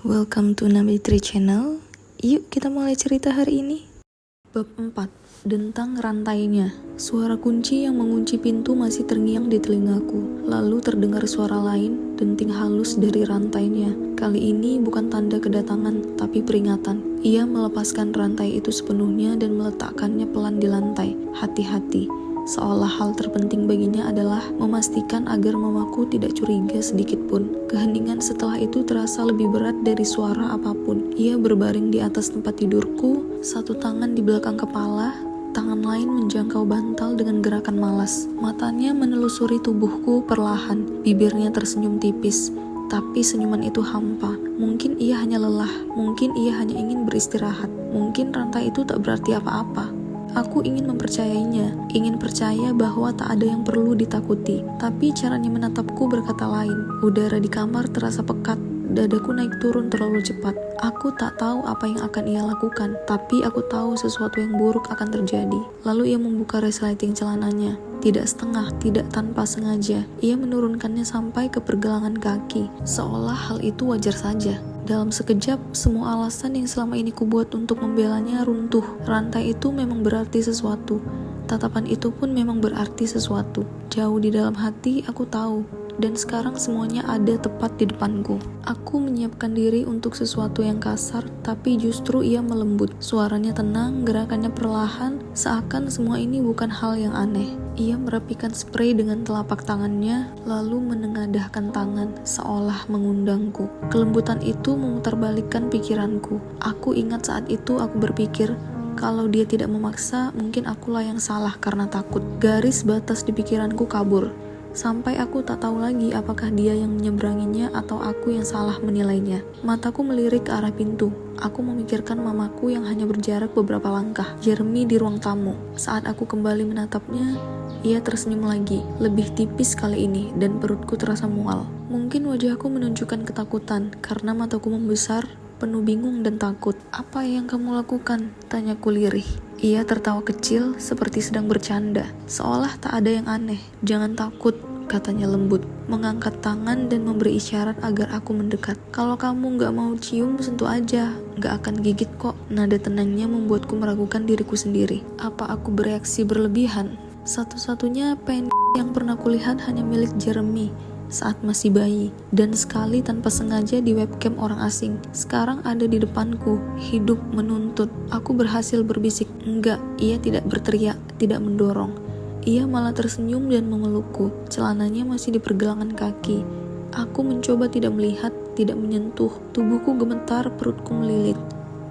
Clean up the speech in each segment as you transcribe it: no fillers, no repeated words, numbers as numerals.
Welcome to Nabitri Channel. Yuk kita mulai cerita hari ini. Bab 4. Dentang rantainya. Suara kunci yang mengunci pintu masih terngiang di telingaku. Lalu terdengar suara lain, denting halus dari rantainya. Kali ini bukan tanda kedatangan, tapi peringatan. Ia melepaskan rantai itu sepenuhnya dan meletakkannya pelan di lantai. Hati-hati. Seolah hal terpenting baginya adalah memastikan agar mamaku tidak curiga sedikit pun. Keheningan setelah itu terasa lebih berat dari suara apapun. Ia berbaring di atas tempat tidurku, satu tangan di belakang kepala, tangan lain menjangkau bantal dengan gerakan malas. Matanya menelusuri tubuhku perlahan, bibirnya tersenyum tipis. Tapi senyuman itu hampa. Mungkin ia hanya lelah, mungkin ia hanya ingin beristirahat. Mungkin rantai itu tak berarti apa-apa. Aku ingin mempercayainya, ingin percaya bahwa tak ada yang perlu ditakuti. Tapi caranya menatapku berkata lain. Udara di kamar terasa pekat, dadaku naik turun terlalu cepat. Aku tak tahu apa yang akan ia lakukan, tapi aku tahu sesuatu yang buruk akan terjadi. Lalu ia membuka resleting celananya. Tidak setengah, tidak tanpa sengaja. Ia menurunkannya sampai ke pergelangan kaki, seolah hal itu wajar saja. Dalam sekejap, semua alasan yang selama ini kubuat untuk membelanya runtuh. Rantai itu memang berarti sesuatu. Tatapan itu pun memang berarti sesuatu. Jauh di dalam hati, aku tahu. Dan sekarang semuanya ada tepat di depanku. Aku menyiapkan diri untuk sesuatu yang kasar, tapi justru ia melembut. Suaranya tenang, gerakannya perlahan, seakan semua ini bukan hal yang aneh. Ia merapikan spray dengan telapak tangannya, lalu menengadahkan tangan, seolah mengundangku. Kelembutan itu memutarbalikkan pikiranku. Aku ingat saat itu aku berpikir, kalau dia tidak memaksa, mungkin akulah yang salah karena takut. Garis batas di pikiranku kabur. Sampai aku tak tahu lagi apakah dia yang menyeberanginya atau aku yang salah menilainya. Mataku melirik ke arah pintu. Aku memikirkan mamaku yang hanya berjarak beberapa langkah. Jeremy di ruang tamu. Saat aku kembali menatapnya, ia tersenyum lagi, lebih tipis kali ini, dan perutku terasa mual. Mungkin wajahku menunjukkan ketakutan, karena mataku membesar, penuh bingung dan takut. "Apa yang kamu lakukan?" tanyaku lirih. Ia tertawa kecil, seperti sedang bercanda, seolah tak ada yang aneh. "Jangan takut," katanya lembut, mengangkat tangan dan memberi isyarat agar aku mendekat. "Kalau kamu gak mau cium, sentuh aja, gak akan gigit kok." Nada tenangnya membuatku meragukan diriku sendiri. Apa aku bereaksi berlebihan? Satu-satunya pen yang pernah kulihat hanya milik Jeremy saat masih bayi, dan sekali tanpa sengaja di webcam orang asing. Sekarang ada di depanku, hidup menuntut. Aku berhasil berbisik, "Enggak." Ia tidak berteriak, tidak mendorong. Ia malah tersenyum dan memelukku. Celananya masih di pergelangan kaki. Aku mencoba tidak melihat, tidak menyentuh. Tubuhku gemetar, perutku melilit.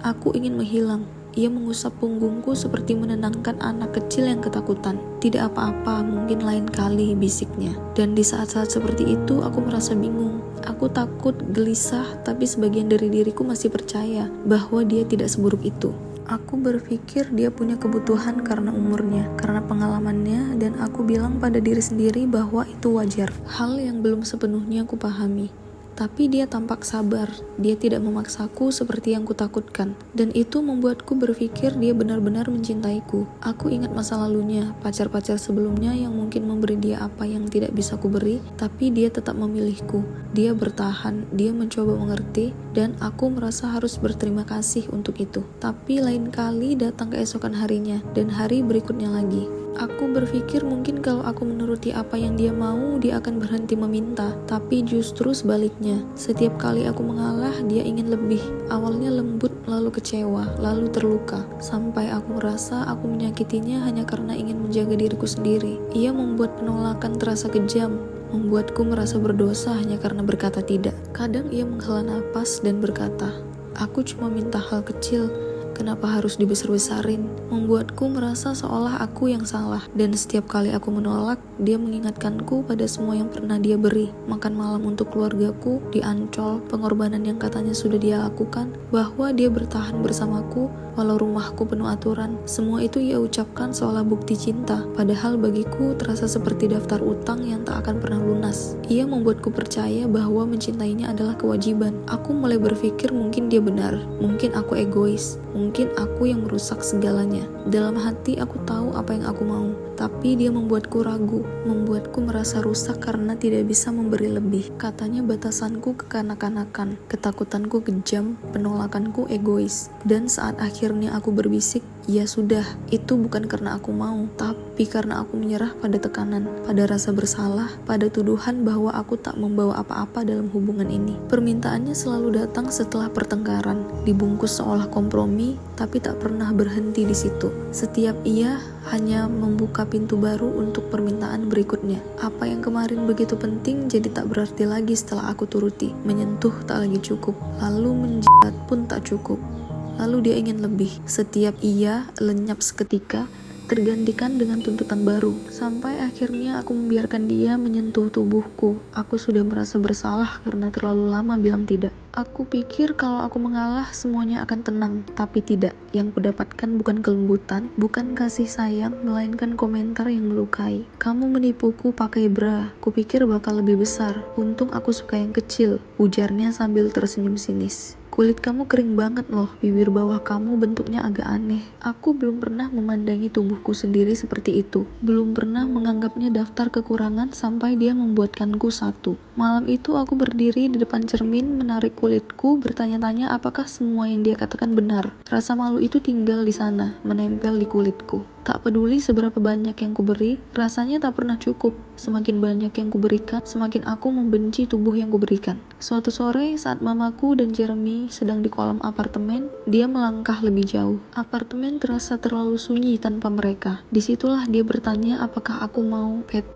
Aku ingin menghilang. Ia mengusap punggungku seperti menenangkan anak kecil yang ketakutan. "Tidak apa-apa, mungkin lain kali," bisiknya. Dan di saat-saat seperti itu, aku merasa bingung. Aku takut, gelisah, tapi sebagian dari diriku masih percaya bahwa dia tidak seburuk itu. Aku berpikir dia punya kebutuhan karena umurnya, karena pengalamannya, dan aku bilang pada diri sendiri bahwa itu wajar. Hal yang belum sepenuhnya aku pahami. Tapi dia tampak sabar, dia tidak memaksaku seperti yang kutakutkan. Dan itu membuatku berpikir dia benar-benar mencintaiku. Aku ingat masa lalunya, pacar-pacar sebelumnya yang mungkin memberi dia apa yang tidak bisa kuberi, tapi dia tetap memilihku. Dia bertahan, dia mencoba mengerti, dan aku merasa harus berterima kasih untuk itu. Tapi lain kali datang keesokan harinya, dan hari berikutnya lagi. Aku berpikir mungkin kalau aku menuruti apa yang dia mau, dia akan berhenti meminta. Tapi justru sebaliknya. Setiap kali aku mengalah, dia ingin lebih. Awalnya lembut, lalu kecewa, lalu terluka. Sampai aku merasa aku menyakitinya hanya karena ingin menjaga diriku sendiri. Ia membuat penolakan terasa kejam, membuatku merasa berdosa hanya karena berkata tidak. Kadang ia menghela napas dan berkata, "Aku cuma minta hal kecil. Kenapa harus dibesar-besarin?" Membuatku merasa seolah aku yang salah. Dan setiap kali aku menolak, dia mengingatkanku pada semua yang pernah dia beri. Makan malam untuk keluargaku di Ancol, pengorbanan yang katanya sudah dia lakukan, bahwa dia bertahan bersamaku walau rumahku penuh aturan. Semua itu ia ucapkan seolah bukti cinta, padahal bagiku terasa seperti daftar utang yang tak akan pernah lunas. Ia membuatku percaya bahwa mencintainya adalah kewajiban. Aku mulai berpikir mungkin dia benar, mungkin aku egois, mungkin aku yang merusak segalanya. Dalam hati aku tahu apa yang aku mau, Tapi dia membuatku ragu, membuatku merasa rusak karena tidak bisa memberi lebih. Katanya batasanku kekanak-kanakan, ketakutanku kejam, penolakanku egois. Dan saat akhirnya aku berbisik, ya sudah, itu bukan karena aku mau, tapi karena aku menyerah pada tekanan, pada rasa bersalah, pada tuduhan bahwa aku tak membawa apa-apa dalam hubungan ini. Permintaannya selalu datang setelah pertengkaran, dibungkus seolah kompromi, tapi tak pernah berhenti di situ. Setiap ia hanya membuka pintu baru untuk permintaan berikutnya. Apa yang kemarin begitu penting jadi tak berarti lagi setelah aku turuti. Menyentuh tak lagi cukup, lalu menjilat pun tak cukup. Lalu dia ingin lebih. Setiap ia lenyap seketika, tergantikan dengan tuntutan baru. Sampai akhirnya aku membiarkan dia menyentuh tubuhku. Aku sudah merasa bersalah karena terlalu lama bilang tidak. Aku pikir kalau aku mengalah semuanya akan tenang, tapi tidak. Yang kudapatkan bukan kelembutan, bukan kasih sayang, melainkan komentar yang melukai. Kamu menipuku pakai bra, kupikir bakal lebih besar. Untung aku suka yang kecil, ujarnya sambil tersenyum sinis. Kulit kamu kering banget loh, bibir bawah kamu bentuknya agak aneh. Aku belum pernah memandangi tubuhku sendiri seperti itu. Belum pernah menganggapnya daftar kekurangan sampai dia membuatkanku satu. Malam itu aku berdiri di depan cermin, menarik kulitku, bertanya-tanya apakah semua yang dia katakan benar. Rasa malu itu tinggal di sana, menempel di kulitku. Tak peduli seberapa banyak yang kuberi, rasanya tak pernah cukup. Semakin banyak yang kuberikan, semakin aku membenci tubuh yang kuberikan. Suatu sore saat mamaku dan Jeremy sedang di kolam apartemen, dia melangkah lebih jauh. Apartemen terasa terlalu sunyi tanpa mereka. Disitulah dia bertanya apakah aku mau pet.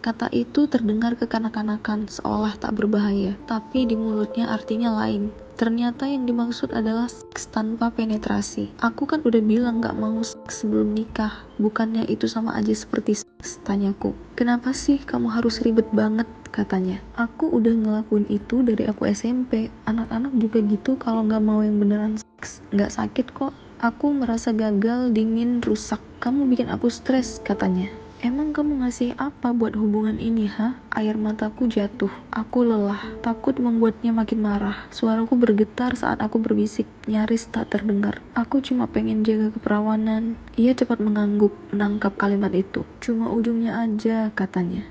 Kata itu terdengar kekanak-kanakan, seolah tak berbahaya, tapi di mulutnya artinya lain. Ternyata yang dimaksud adalah seks tanpa penetrasi. Aku kan udah bilang gak mau seks sebelum nikah, bukannya itu sama aja seperti seks, tanyaku. Kenapa sih kamu harus ribet banget, katanya. Aku udah ngelakuin itu dari aku SMP, anak-anak juga gitu kalau gak mau yang beneran seks. Gak sakit kok, aku merasa gagal, dingin, rusak. Kamu bikin aku stres, katanya. Emang kamu ngasih apa buat hubungan ini, ha? Air mataku jatuh. Aku lelah. Takut membuatnya makin marah. Suaraku bergetar saat aku berbisik, nyaris tak terdengar. Aku cuma pengen jaga keperawanan. Ia cepat mengangguk, menangkap kalimat itu. Cuma ujungnya aja, katanya.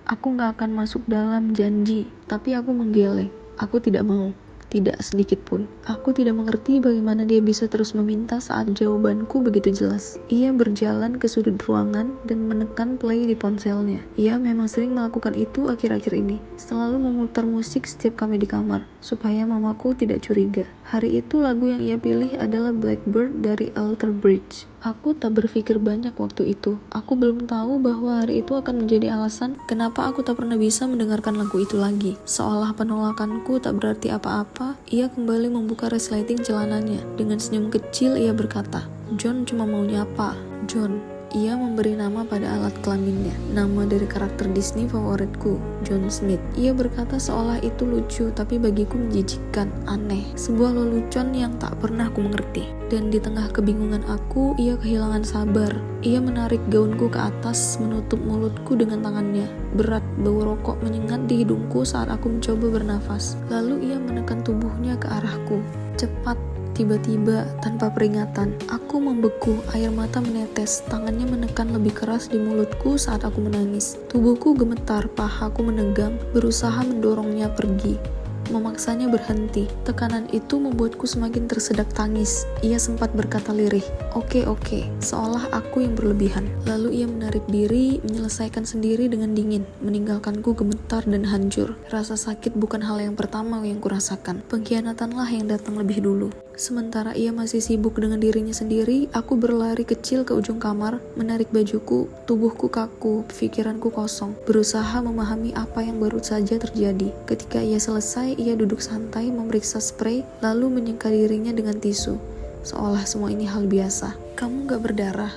Aku gak akan masuk dalam janji, tapi aku menggeleng. Aku tidak mau. Tidak sedikit pun. Aku tidak mengerti bagaimana dia bisa terus meminta saat jawabanku begitu jelas. Ia berjalan ke sudut ruangan dan menekan play di ponselnya. Ia memang sering melakukan itu akhir-akhir ini. Selalu memutar musik setiap kami di kamar, supaya mamaku tidak curiga. Hari itu lagu yang ia pilih adalah Blackbird dari Alter Bridge. Aku tak berpikir banyak waktu itu. Aku belum tahu bahwa hari itu akan menjadi alasan kenapa aku tak pernah bisa mendengarkan lagu itu lagi. Seolah penolakanku tak berarti apa-apa, ia kembali membuka resleting celananya. Dengan senyum kecil ia berkata, John cuma mau nyapa. John. Ia memberi nama pada alat kelaminnya, nama dari karakter Disney favoritku, John Smith. Ia berkata seolah itu lucu, tapi bagiku menjijikkan, aneh, sebuah lelucon yang tak pernah aku mengerti. Dan di tengah kebingungan aku, ia kehilangan sabar. Ia menarik gaunku ke atas, menutup mulutku dengan tangannya. Berat, bau rokok menyengat di hidungku saat aku mencoba bernafas. Lalu ia menekan tubuhnya ke arahku. Cepat. Tiba-tiba, tanpa peringatan, aku membeku, air mata menetes, tangannya menekan lebih keras di mulutku saat aku menangis. Tubuhku gemetar, pahaku menegang, berusaha mendorongnya pergi. Memaksanya berhenti. Tekanan itu membuatku semakin tersedak tangis. Ia sempat berkata lirih, Oke, seolah aku yang berlebihan. Lalu ia menarik diri, menyelesaikan sendiri dengan dingin, meninggalkanku gemetar dan hancur. Rasa sakit bukan hal yang pertama yang kurasakan. Pengkhianatanlah yang datang lebih dulu. Sementara ia masih sibuk dengan dirinya sendiri, aku berlari kecil ke ujung kamar, menarik bajuku, tubuhku kaku, pikiranku kosong, berusaha memahami apa yang baru saja terjadi. Ketika ia selesai, ia duduk santai memeriksa spray, lalu menyeka dirinya dengan tisu, seolah semua ini hal biasa. Kamu gak berdarah?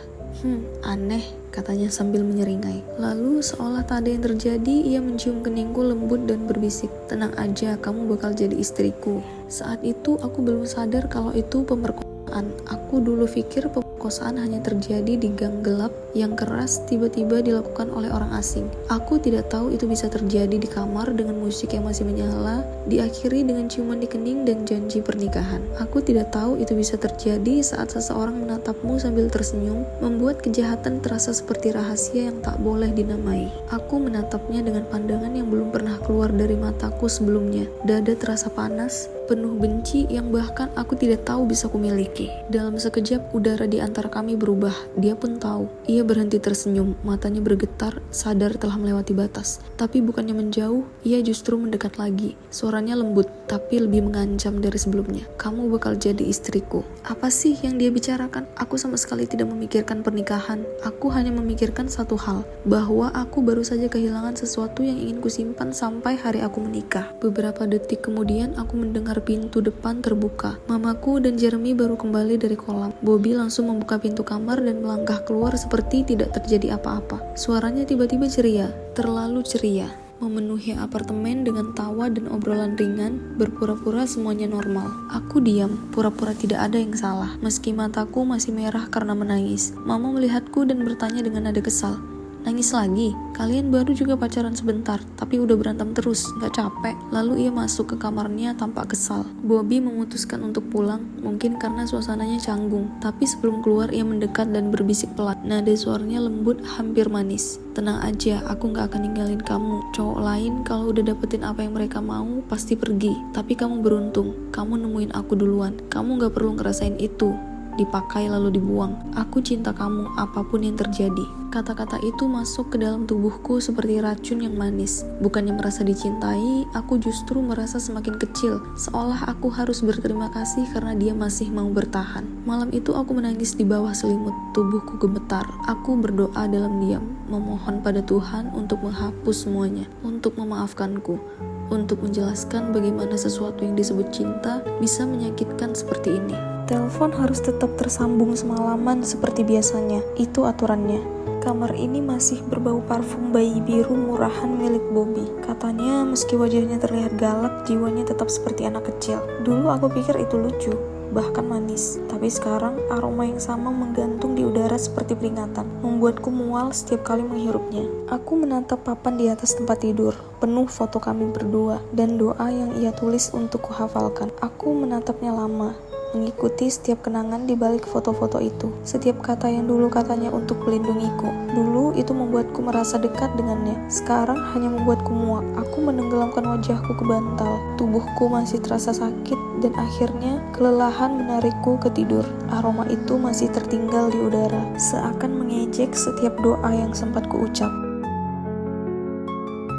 Aneh, katanya sambil menyeringai. Lalu seolah tak ada yang terjadi, ia mencium keningku lembut dan berbisik, Tenang aja, kamu bakal jadi istriku. Saat itu aku belum sadar kalau itu pemerkosaan. Aku dulu pikir pemerkosaan hanya terjadi di gang gelap yang keras tiba-tiba dilakukan oleh orang asing. Aku tidak tahu itu bisa terjadi di kamar dengan musik yang masih menyala, diakhiri dengan ciuman di kening dan janji pernikahan. Aku tidak tahu itu bisa terjadi saat seseorang menatapmu sambil tersenyum, membuat kejahatan terasa seperti rahasia yang tak boleh dinamai. Aku menatapnya dengan pandangan yang belum pernah keluar dari mataku sebelumnya. Dada terasa panas, penuh benci yang bahkan aku tidak tahu bisa kumiliki. Dalam sekejap, udara di antara kami berubah. Dia pun tahu. Ia berhenti tersenyum, matanya bergetar, sadar telah melewati batas. Tapi bukannya menjauh, ia justru mendekat lagi. Suaranya lembut, tapi lebih mengancam dari sebelumnya. Kamu bakal jadi istriku. Apa sih yang dia bicarakan? Aku sama sekali tidak memikirkan pernikahan. Aku hanya memikirkan satu hal, bahwa aku baru saja kehilangan sesuatu yang ingin kusimpan sampai hari aku menikah. Beberapa detik kemudian, aku mendengar pintu depan terbuka. Mamaku dan Jeremy baru kembali dari kolam. Bobby langsung membuka pintu kamar dan melangkah keluar seperti tidak terjadi apa-apa. Suaranya tiba-tiba ceria, terlalu ceria, memenuhi apartemen dengan tawa dan obrolan ringan, berpura-pura semuanya normal. Aku diam, pura-pura tidak ada yang salah, meski mataku masih merah karena menangis. Mama melihatku dan bertanya dengan nada kesal, "Nangis lagi? Kalian baru juga pacaran sebentar, tapi udah berantem terus, gak capek?" Lalu ia masuk ke kamarnya tampak kesal. Bobby memutuskan untuk pulang, mungkin karena suasananya canggung. Tapi sebelum keluar ia mendekat dan berbisik pelan. Nada suaranya lembut, hampir manis. "Tenang aja, aku gak akan ninggalin kamu. Cowok lain kalau udah dapetin apa yang mereka mau, pasti pergi. Tapi kamu beruntung, kamu nemuin aku duluan. Kamu gak perlu ngerasain itu dipakai lalu dibuang. Aku cinta kamu apapun yang terjadi." Kata-kata itu masuk ke dalam tubuhku seperti racun yang manis. Bukannya merasa dicintai, aku justru merasa semakin kecil, seolah aku harus berterima kasih karena dia masih mau bertahan. Malam itu aku menangis di bawah selimut, tubuhku gemetar. Aku berdoa dalam diam, memohon pada Tuhan untuk menghapus semuanya, untuk memaafkanku, untuk menjelaskan bagaimana sesuatu yang disebut cinta bisa menyakitkan seperti ini. Telepon harus tetap tersambung semalaman seperti biasanya, itu aturannya. Kamar ini masih berbau parfum bayi biru murahan milik Bobby. Katanya meski wajahnya terlihat galak, jiwanya tetap seperti anak kecil. Dulu aku pikir itu lucu, bahkan manis. Tapi sekarang aroma yang sama menggantung di udara seperti peringatan, membuatku mual setiap kali menghirupnya. Aku menatap papan di atas tempat tidur, penuh foto kami berdua, dan doa yang ia tulis untuk kuhafalkan. Aku menatapnya lama, mengikuti setiap kenangan di balik foto-foto itu. Setiap kata yang dulu katanya untuk melindungiku. Dulu itu membuatku merasa dekat dengannya. Sekarang hanya membuatku muak. Aku menenggelamkan wajahku ke bantal. Tubuhku masih terasa sakit dan akhirnya kelelahan menarikku ke tidur. Aroma itu masih tertinggal di udara, seakan mengejek setiap doa yang sempat kuucap.